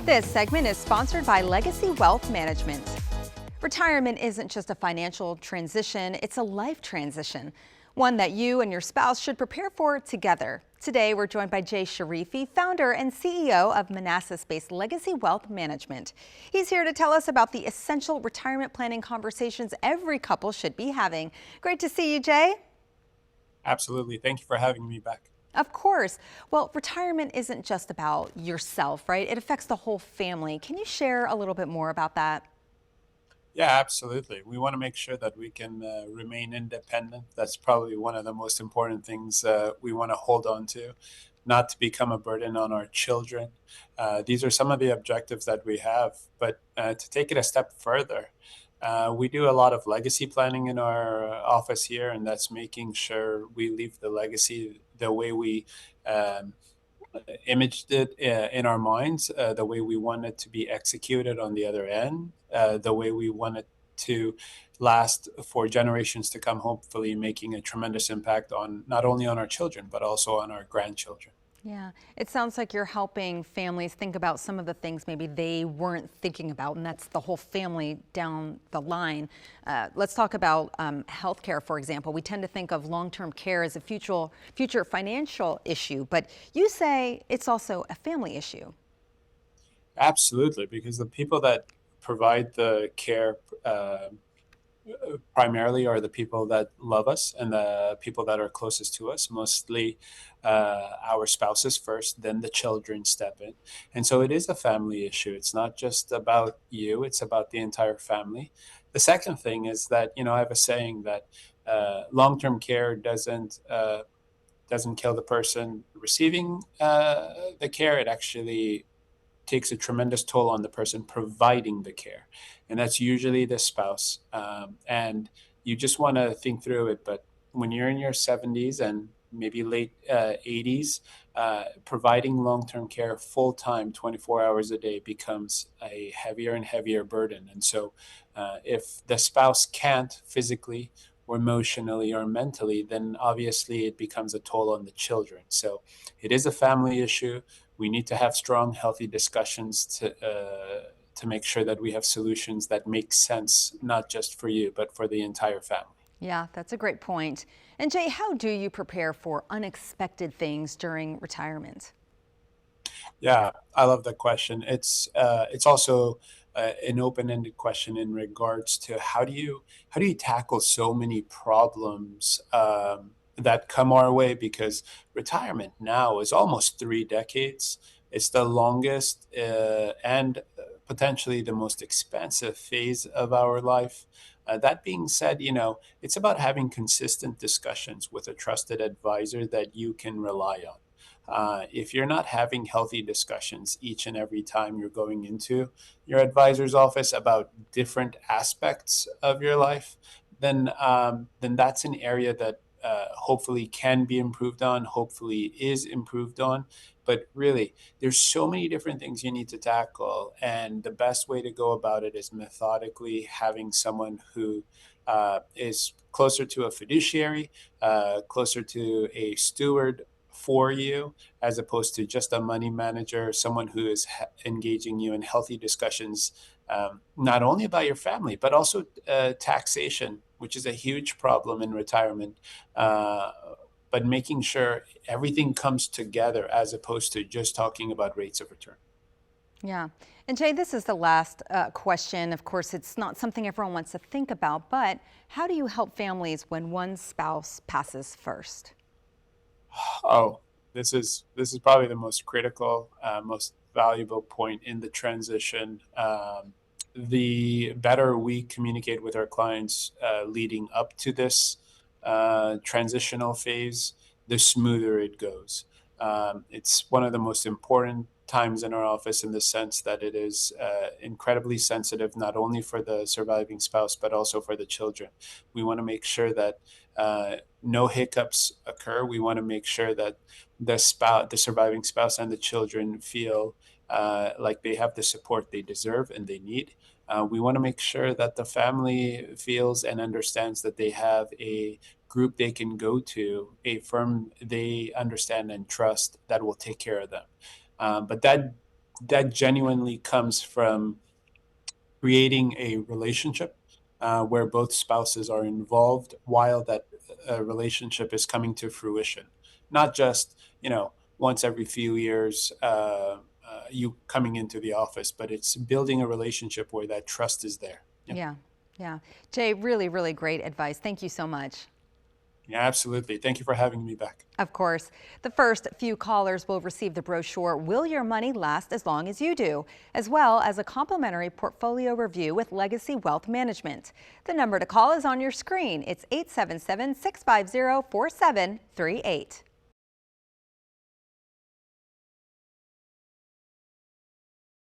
This segment is sponsored by Legacy Wealth Management. Retirement isn't just a financial transition, it's a life transition, one that you and your spouse should prepare for together. Today, we're joined by Jay Sharifi, founder and CEO of Manassas-based Legacy Wealth Management. He's here to tell us about the essential retirement planning conversations every couple should be having. Great to see you, Jay. Absolutely. Thank you for having me back. Of course. Well, retirement isn't just about yourself, right? It affects the whole family. Can you share a little bit more about that? Yeah, absolutely. We want to make sure that we can remain independent. That's probably one of the most important things we want to hold on to, not to become a burden on our children. These are some of the objectives that we have. But to take it a step further, we do a lot of legacy planning in our office here, and that's making sure we leave the legacy the way we um, imaged it in our minds, the way we want it to be executed on the other end, the way we want it to last for generations to come, hopefully making a tremendous impact on not only on our children, but also on our grandchildren. Yeah, it sounds like you're helping families think about some of the things maybe they weren't thinking about, and that's the whole family down the line. Let's talk about healthcare, for example. We tend to think of long-term care as a future financial issue, but you say it's also a family issue. Absolutely, because the people that provide the care primarily are the people that love us and the people that are closest to us, mostly our spouses first, then the children step in. And so it is a family issue. It's not just about you, it's about the entire family. The second thing is that, I have a saying that long-term care doesn't kill the person receiving the care. It actually takes a tremendous toll on the person providing the care, and that's usually the spouse. And you just want to think through it. But when you're in your 70s and maybe late 80s, providing long-term care full time, 24 hours a day, becomes a heavier and heavier burden. And so, if the spouse can't physically or emotionally or mentally, then obviously it becomes a toll on the children. So it is a family issue. We need to have strong, healthy discussions to make sure that we have solutions that make sense, not just for you, but for the entire family. Yeah, that's a great point. And Jay, how do you prepare for unexpected things during retirement? Yeah, I love that question. It's also an open-ended question in regards to how do you tackle so many problems that come our way, because retirement now is almost 3 decades. It's the longest and potentially the most expensive phase of our life. That being said, it's about having consistent discussions with a trusted advisor that you can rely on. If you're not having healthy discussions each and every time you're going into your advisor's office about different aspects of your life, then that's an area that hopefully can be improved on, hopefully is improved on. But really, there's so many different things you need to tackle, and the best way to go about it is methodically having someone who is closer to a fiduciary, closer to a steward for you, as opposed to just a money manager, someone who is engaging you in healthy discussions, not only about your family, but also taxation, which is a huge problem in retirement. But making sure everything comes together as opposed to just talking about rates of return. Yeah. And Jay, this is the last question. Of course, it's not something everyone wants to think about, but how do you help families when one spouse passes first? Oh, this is probably the most critical, most valuable point in the transition. The better we communicate with our clients leading up to this transitional phase, the smoother it goes. It's one of the most important times in our office in the sense that it is incredibly sensitive, not only for the surviving spouse, but also for the children. We want to make sure that no hiccups occur. We want to make sure that the surviving spouse, and the children feel like they have the support they deserve and they need. We want to make sure that the family feels and understands that they have a group they can go to, a firm they understand and trust that will take care of them. But that that genuinely comes from creating a relationship where both spouses are involved while that relationship is coming to fruition, not just once every few years you coming into the office, but it's building a relationship where that trust is there. Yeah, Yeah, yeah. Jay, really, really great advice. Thank you so much. yeah, absolutely. Thank you for having me back. Of course, the first few callers will receive the brochure, Will Your Money Last as Long as You Do, as well as a complimentary portfolio review with Legacy Wealth Management. The number to call is on your screen. It's 877-650-4738.